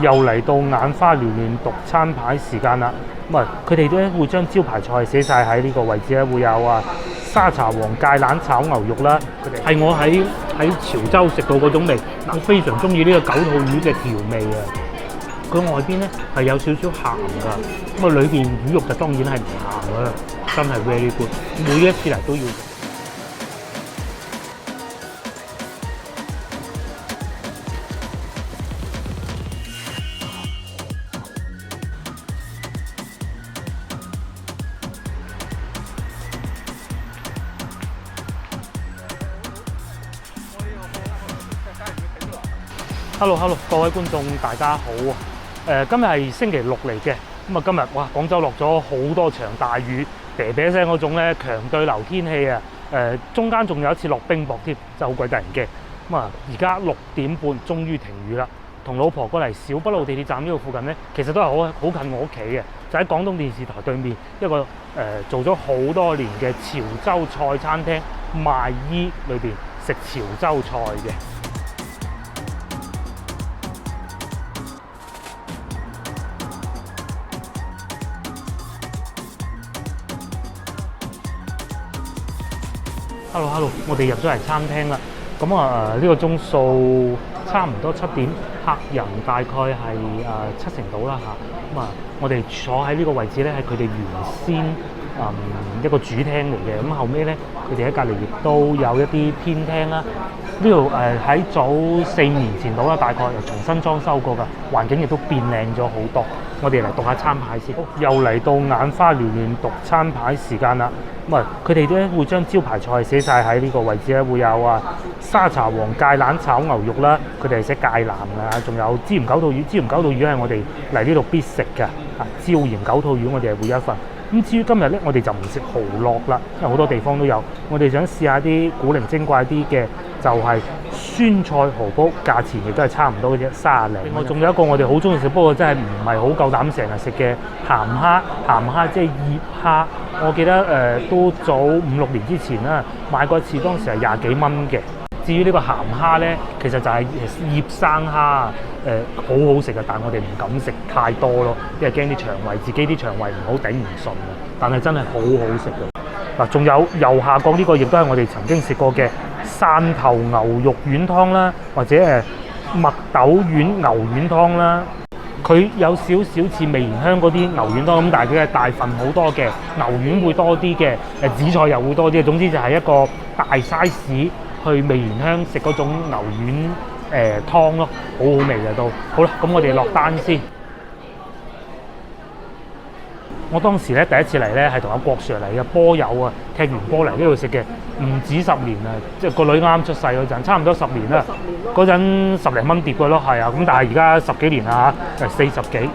又嚟到眼花繚亂讀餐牌時間啦！咁佢哋咧會將招牌菜寫晒喺呢個位置咧，會有沙茶黃芥蘭炒牛肉啦，係我喺潮州食到嗰種味。我非常中意呢個九肚魚嘅調味啊！佢外邊咧係有少少鹹㗎，咁裏邊魚肉就當然係唔鹹啦，真係 very good。每一次嚟都要。Hello， 各位觀眾大家好啊！今日係星期六嚟嘅，咁今日哇，廣州落咗好多場大雨，啤啤聲嗰種咧強對流天氣啊！中間仲有一次落冰雹添，真係好鬼得人驚。而家6點半終於停雨啦，同老婆過嚟小北路地鐵站呢度附近咧，其實都係好近我屋企嘅，就喺廣東電視台對面一個做咗好多年嘅潮州菜餐廳賣衣裏邊食潮州菜嘅。Hello， 我哋入咗嚟餐廳啦。咁呢個鐘數差唔多7點，客人大概係70%到啦嚇。我哋坐喺呢個位置咧，係佢哋原先一個主廳嚟嘅。咁後尾咧，佢哋喺隔離亦都有一啲偏廳啦。呢度喺早4年前到啦，大概又重新裝修過㗎，環境亦都變靚咗好多。我哋嚟讀下餐牌先。又嚟到眼花繚亂讀餐牌時間啦。佢哋咧會將招牌菜寫晒喺呢個位置咧，會有沙茶黃芥蘭炒牛肉啦，佢哋係寫芥蘭㗎，仲有椒鹽九肚魚。椒鹽九肚魚係我哋嚟呢度必食嘅，椒鹽九肚魚我哋係會有一份。咁至於今日咧，我哋就唔食蠔烙啦，因為好多地方都有。我哋想試下啲古靈精怪啲嘅，就係酸菜蠔煲，價錢亦都係差唔多嘅啫，30零。另外仲有一個我哋好中意食，不過真係唔係好夠膽成日食嘅鹹蝦。鹹蝦即係醃蝦，我記得都早5、6年之前啦，買過一次，當時係20幾蚊嘅。至於呢個鹹蝦咧，其實就係醃生蝦，好好食嘅，但係我哋唔敢食太多咯，因為驚啲腸胃，自己啲腸胃唔好頂唔順啊。但係真係好好食嘅。仲有右下角呢個亦都係我哋曾經食過嘅汕頭牛肉丸湯啦，或者麥豆丸牛丸湯啦。佢有少少似味蓮香嗰啲牛丸湯咁，但係佢係大份好多嘅，牛丸會多啲嘅，紫菜又會多啲嘅。總之就係一個大 size 去味蓮香食嗰種牛丸湯咯，好好味嘅都。好啦，咁我哋落單先。我當時咧第一次嚟咧係同阿郭 Sir 嚟嘅，波友啊，踢完波嚟呢度食嘅，唔止10年啊，即係個女啱出世嗰陣，差唔多10年啦。嗰陣10零蚊碟嘅咯，係啊，咁但係而家10幾年啦嚇，40幾。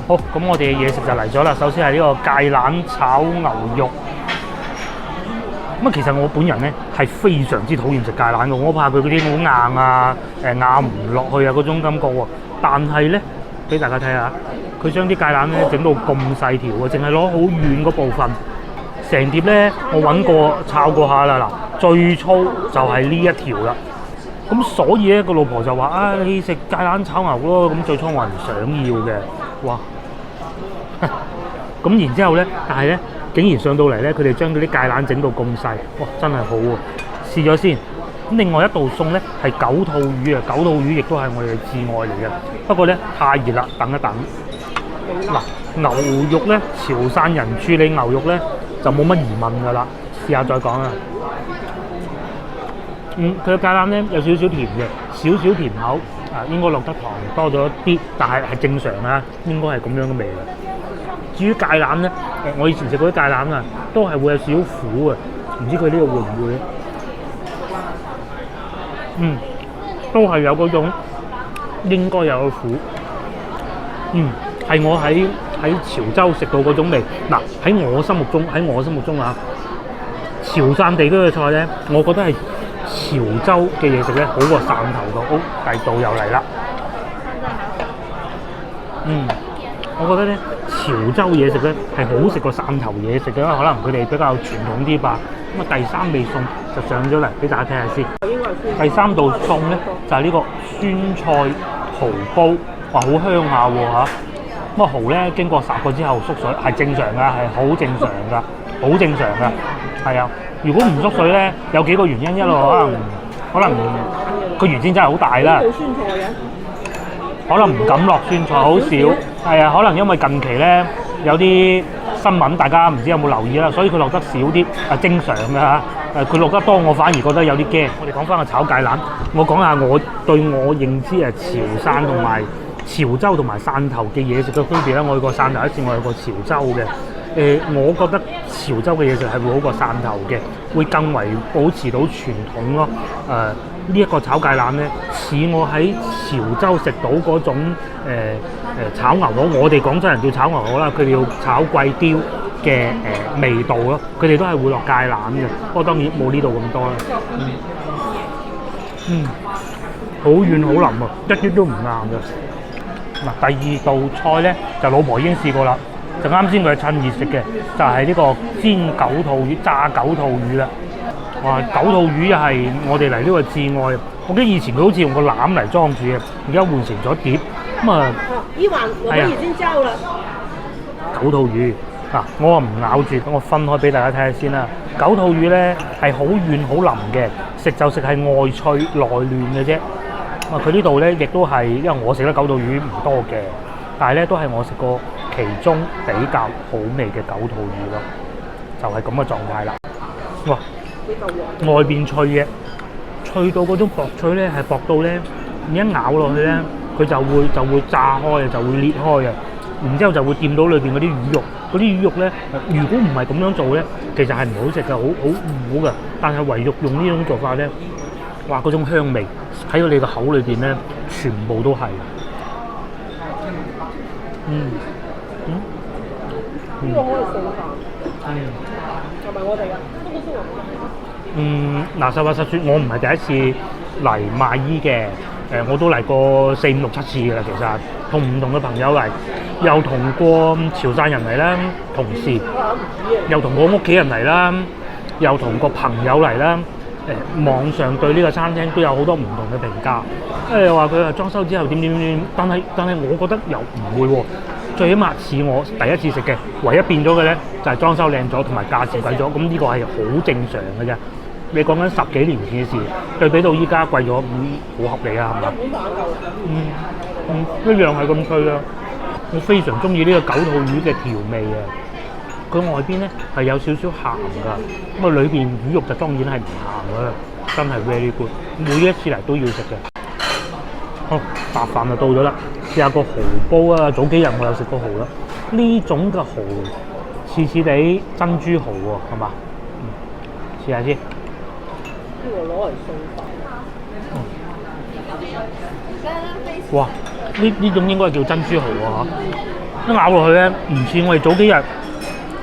好，咁我哋嘅嘢食就嚟咗啦。首先係呢個芥蘭炒牛肉。其實我本人咧係非常之討厭食芥蘭嘅，我怕佢嗰啲好硬啊，咬唔落去啊嗰種感覺喎。但係咧，俾大家睇下，佢將啲芥蘭咧整到咁細條啊，淨係攞好軟嗰部分。成碟咧，我揾過炒過下啦，嗱，最粗就係呢一條啦。咁所以咧，個老婆就話：你食芥蘭炒牛咯。咁最初我係唔想要嘅，哇！咁然之後咧，但係咧，竟然上到嚟咧，佢哋將嗰啲芥蘭整到咁細，哇！真係好喎，試咗先。咁另外一道餸咧係九肚魚啊，九肚魚亦都係我哋嘅至愛嚟嘅。不過咧太熱啦，等一等。嗱，牛肉咧，潮汕人處理牛肉咧就冇乜疑問㗎啦。試下再講啊。佢嘅芥蘭咧有少少甜嘅，少少甜口應該落得糖多咗啲，但係正常啦，應該係咁樣嘅味嘅。至於芥蘭咧，我以前食嗰啲芥蘭啊，都係會有少少苦啊，唔知佢呢個會唔會？都係有嗰種應該有個苦。係我喺潮州食到嗰種味。嗱，喺我心目中啊，潮汕地區嘅菜咧，我覺得係潮州嘅嘢食咧好過汕頭嘅。好，第2道又嚟啦。我覺得咧潮州嘢食咧係好食過汕頭嘢食嘅，可能佢哋比較傳統啲吧。咁啊第三味餸就上咗嚟俾大家睇下先。第三道餸咧就係呢個酸菜蠔煲，哇好香下喎嚇！咁啊蠔咧經過烚過之後縮水係正常㗎，係好正常㗎，好正常㗎。係啊，如果唔縮水咧，有幾個原因，一路可能佢原先真係好大啦。冇酸菜嘅。可能唔敢落酸菜，好少。係啊，可能因為近期咧有啲新聞，大家唔知有冇留意啦，所以佢落得少啲，係正常嘅嚇。佢落得多，我反而覺得有啲驚。我哋講翻個炒芥蘭，我講下我對我認知潮汕同埋潮州同埋汕頭嘅嘢食嘅區別啦。我去過汕頭一次，我去過潮州嘅。我覺得潮州嘅嘢食係會好過汕頭嘅，會更為保持到傳統咯。呢一個炒芥蘭咧，似我喺潮州食到嗰種炒牛河，我哋廣州人叫炒牛河啦，佢哋要炒貴刁嘅味道咯。佢哋都係會落芥蘭嘅，不過當然冇呢度咁多啦。好軟好腍啊，一啲都唔硬嘅。嗱，第二道菜咧就老婆已經試過啦。就啱先佢趁熱食嘅，就係呢個煎九肚魚、炸九肚魚啦。哇！九肚魚又係我哋嚟呢個至愛。我記得以前佢好似用個籃嚟裝住嘅，而家換成咗碟。咁啊，呢環我哋已經交啦。九肚魚嗱，我唔咬住，咁我分開俾大家睇下先啦。九肚魚咧係好軟好腍嘅，食就食係外脆內嫩嘅啫。咁啊，佢呢度咧亦都係，因為我食得九肚魚唔多嘅，但係咧都係我食過其中比較好味嘅九肚魚咯，就係咁嘅狀態啦。哇！外邊脆嘅，脆到嗰種薄脆咧係薄到咧，你一咬落去咧，佢就會炸開嘅，就會裂開嘅，然之後就會掂到裏邊嗰啲魚肉。嗰啲魚肉咧，如果唔係咁樣做咧，其實係唔好食嘅，好糊嘅。但係唯獨用呢種做法咧，哇！嗰種香味喺到你個口裏邊咧，全部都係。呢個可以送飯，係咪我哋㗎？嗱，實話實說，我唔係第一次嚟賣衣嘅，我都嚟過4、5、6、7次㗎啦。其實同唔同嘅朋友嚟，又同過潮汕人嚟啦，同事，又同過屋企人嚟啦，又同個朋友嚟啦。網上對呢個餐廳都有好多唔同嘅評價，又話佢話裝修之後點，但係我覺得又唔會喎。最起碼似我第一次食嘅，唯一變咗嘅咧就係裝修靚咗同埋價錢貴咗，咁呢個係好正常嘅啫。你講緊10幾年前嘅事，對比到依家貴咗，好合理啊，係嘛？一樣係咁脆啊！我非常中意呢個九肚魚嘅調味啊！佢外邊咧係有少少鹹㗎，咁啊裏邊魚肉就當然係唔鹹㗎啦，真係 very good。每一次嚟都要食嘅。好，白飯就到咗啦，試下個蠔煲啊！早幾日我有食過蠔啦，呢種嘅蠔似似地珍珠蠔喎，係嘛？試下先。呢個攞嚟送飯。哇！呢種應該係叫珍珠蠔喎嚇，一咬落去咧唔似我哋早幾日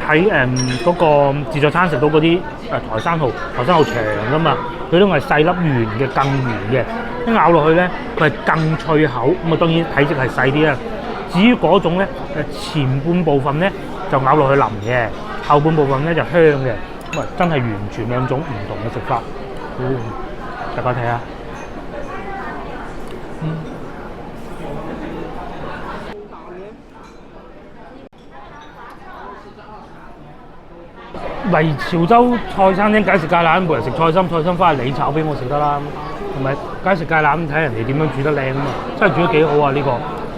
喺嗰個自助餐食到嗰啲台山蠔長㗎嘛，佢都係細粒圓嘅，更圓嘅。一咬落去咧，佢係更脆口，咁啊當然體積係細啲啦。至於嗰種咧，前半部分咧就咬落去腍嘅，後半部分咧就香嘅，咁啊真係完全兩種唔同嘅食法。大家睇下，嚟潮州菜餐廳梗係食芥蘭，冇人食菜心，菜心翻去你炒俾我食得啦。同埋梗係食芥蘭，睇人哋點樣煮得靚啊嘛！真係煮得幾好啊！呢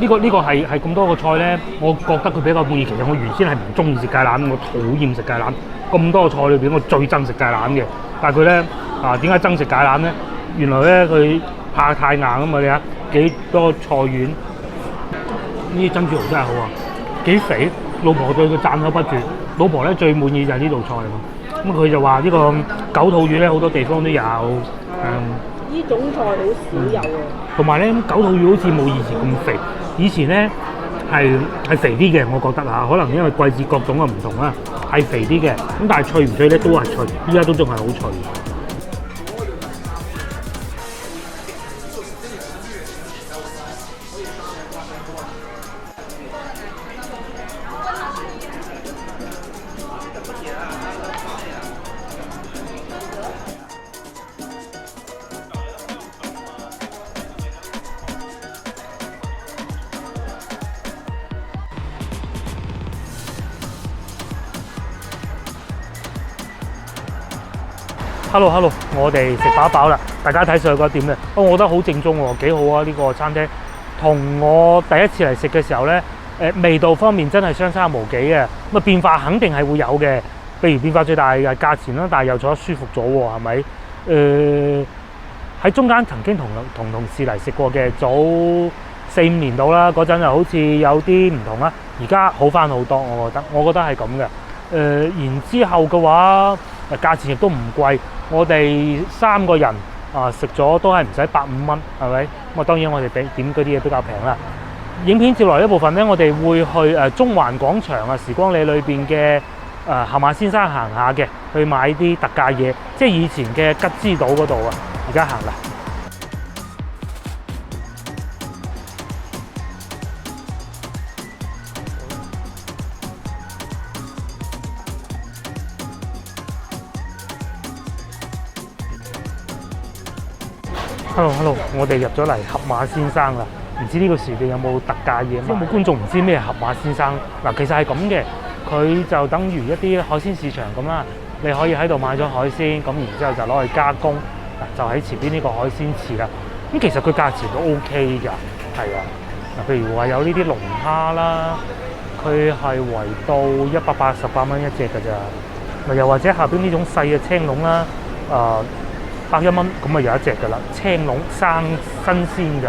個係咁多個菜咧，我覺得佢比較滿意。其實我原先係唔中意食芥蘭，我討厭食芥蘭。咁多個菜裏邊，我最憎食芥蘭嘅。但係佢咧點解憎食芥蘭咧？原來咧佢怕太硬啊嘛！你睇幾多菜丸，呢啲珍珠蠔真係好啊，幾肥。老婆對佢讚口不絕。老婆咧最滿意就係呢道菜啊！咁佢就話呢個九肚魚咧好多地方都有。呢種菜好少有啊，同埋咧九肚魚好似冇以前咁肥，以前咧係肥啲嘅，我覺得可能因為季節各種嘅唔同啦，係肥啲嘅，咁但係脆唔脆咧都係脆，依家都仲係好脆。Hello，我哋食飽啦，大家睇上去嗰點咧，我覺得好正宗喎，幾好啊！呢個餐廳同我第一次嚟食嘅時候咧，味道方面真係相差無幾嘅，咁啊變化肯定係會有嘅。譬如變化最大嘅價錢啦，但係又坐得舒服咗喎，係咪？喺中間曾經同同事嚟食過嘅，早4、5年到啦，嗰陣就好似有啲唔同啦，而家好翻好多，我覺得係咁嘅。然之後嘅話，價錢亦都唔貴，我哋3個人食咗都係唔使150蚊，係咪？咁啊當然我哋點嗰啲嘢比較平啦。影片接落嚟一部分咧，我哋會去中環廣場時光里裏邊嘅盒馬先生行下嘅，去買啲特價嘢，即係以前嘅吉之島嗰度啊，而家行啦。Hello， 我哋入咗嚟盒馬先生啦，唔知呢個時段有冇特價嘢？有冇觀眾唔知咩盒馬先生？嗱，其實係咁嘅，佢就等於一啲海鮮市場咁啦，你可以喺度買咗海鮮，咁然之後就攞去加工，就喺前邊呢個海鮮池啦。咁其實佢價錢都 OK 㗎，係啊。嗱，譬如話有呢啲龍蝦啦，佢係圍到188蚊一隻㗎咋。嗱，又或者下邊呢種細嘅青龍啦，101蚊，咁啊有一隻㗎啦，青龍生新鮮㗎。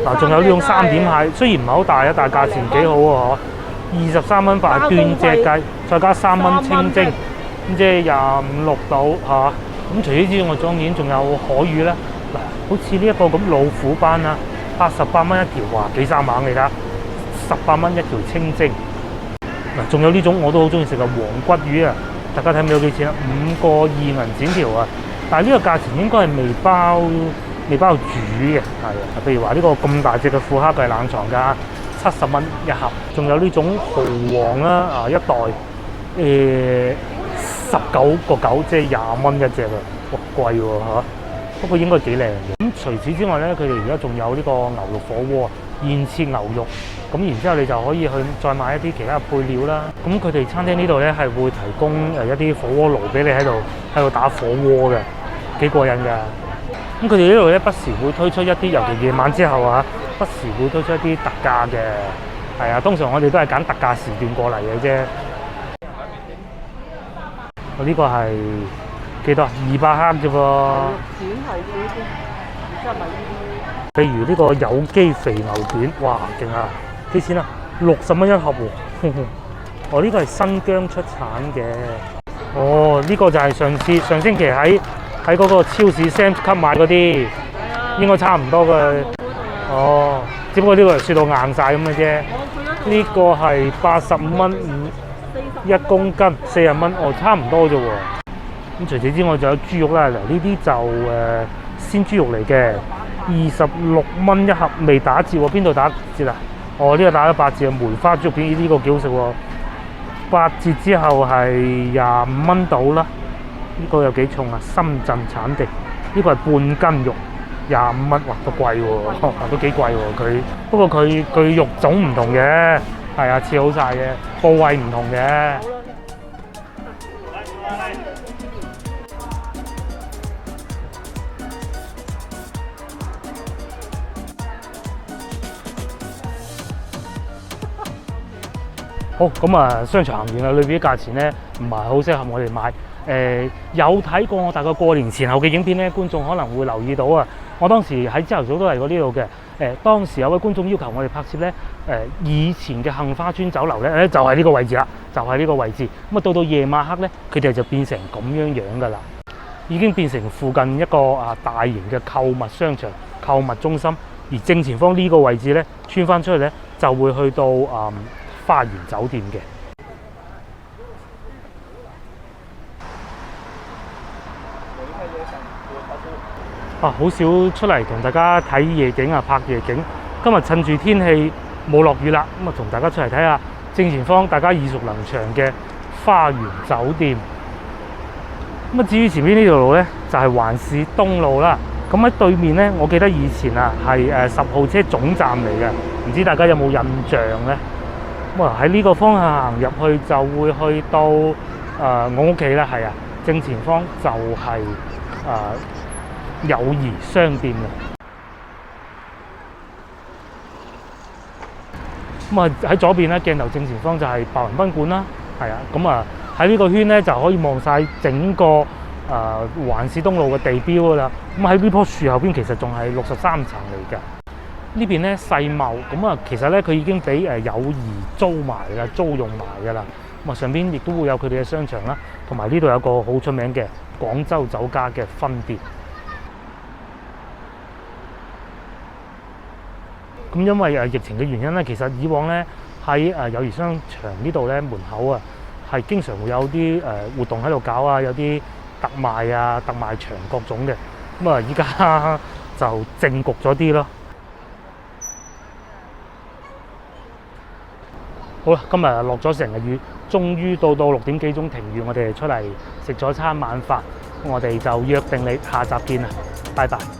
嗱，仲有呢種3點蟹，雖然唔係好大啊，但係價錢幾好喎，23蚊塊斷隻雞，再加3蚊清蒸，咁即係25、6到嚇。咁除此之外，當然仲有海魚啦。嗱，好似呢一個咁老虎斑啦，88蚊一條，哇幾生猛嚟㗎，18蚊一條清蒸。嗱，仲有呢種我都好中意食嘅黃骨魚啊，大家睇唔睇到幾錢啊？5個2銀錢條啊！但係呢個價錢應該係未包煮嘅，係啊。譬如話呢個咁大隻嘅富蝦，佢係冷藏㗎，70蚊一盒。仲有呢種蠔皇啦，一袋19.9，即係20蚊一隻啊，哇貴喎嚇！不過應該幾靚嘅。咁除此之外咧，佢哋而家仲有呢個牛肉火鍋，現切牛肉。咁然之後你就可以去再買一啲其他嘅配料啦。咁佢哋餐廳呢度咧係會提供一啲火鍋爐俾你喺度打火鍋嘅，幾過癮㗎。咁佢哋呢度咧不時會推出一啲，尤其夜晚之後不時會推出一啲特價嘅，係啊。通常我哋都係揀特價時段過嚟嘅啫。我呢個係幾多？200克啫喎。譬如呢個有機肥牛卷，哇勁啊！幾錢啊？60蚊一盒喎。哦，呢個係新疆出產嘅。哦，呢個就係上星期喺嗰個超市 Sam's Club 買嗰啲，應該差唔多嘅。哦，只不過呢個係雪到硬晒咁嘅啫。呢個係85蚊1公斤，40蚊，哦，差唔多啫喎。咁除此之外，仲有豬肉啦。嗱，呢啲就鮮豬肉嚟嘅，26蚊一盒，未打折喎。邊度打折啊？哦，呢個打咗8折啊！梅花豬肉片呢個幾好食喎，8折之後係25蚊到啦。呢個有幾重啊？深圳產地，呢個係半斤肉，25蚊，哇都貴喎，都幾貴喎佢。不過佢肉種唔同嘅，係啊，切好晒嘅，部位唔同嘅。好，咁啊，商場行完啦，裏邊啲價錢咧唔係好適合我哋買。有睇過我大概過年前後嘅影片咧，觀眾可能會留意到啊。我當時喺朝頭早都嚟過呢度嘅。當時有位觀眾要求我哋拍攝咧，以前嘅杏花村酒樓咧，就係呢個位置啦，就係呢個位置。咁啊，到夜晚黑咧，佢哋就變成咁樣樣㗎啦，已經變成附近一個大型嘅購物商場、購物中心。而正前方呢個位置咧，穿翻出去咧，就會去到花園酒店嘅。好少出嚟同大家睇夜景啊，拍夜景。今日趁住天氣冇落雨啦，咁啊同大家出嚟睇下正前方大家耳熟能詳嘅花園酒店。咁啊至於前邊呢條路咧，就係環市東路啦。咁喺對面咧，我記得以前係10號車總站嚟嘅，唔知大家有冇印象咧？咁啊喺呢個方向行入去就會去到我屋企啦，係啊，正前方就係、友誼商店啦。咁啊喺左邊咧，鏡頭正前方就係白雲賓館啦，係啊。咁啊喺呢個圈咧就可以望晒整個環市東路嘅地標噶啦。咁喺呢棵樹後邊其實仲係63層嚟㗎。呢邊咧世貿，咁啊其實咧佢已經俾友誼租埋啦，租用埋㗎啦。咁啊上邊亦都會有佢哋嘅商場啦，同埋呢度有個好出名嘅廣州酒家嘅分店。咁因為疫情嘅原因咧，其實以往咧喺友誼商場呢度咧門口啊，係經常會有啲活動喺度搞啊，有啲特賣啊、特賣場各種嘅。咁啊依家就靜局咗啲咯。好啦，今日落咗成日雨，終於到6點幾鐘停雨，我哋出嚟食咗餐晚飯，我哋就約定你下集見啦，拜拜。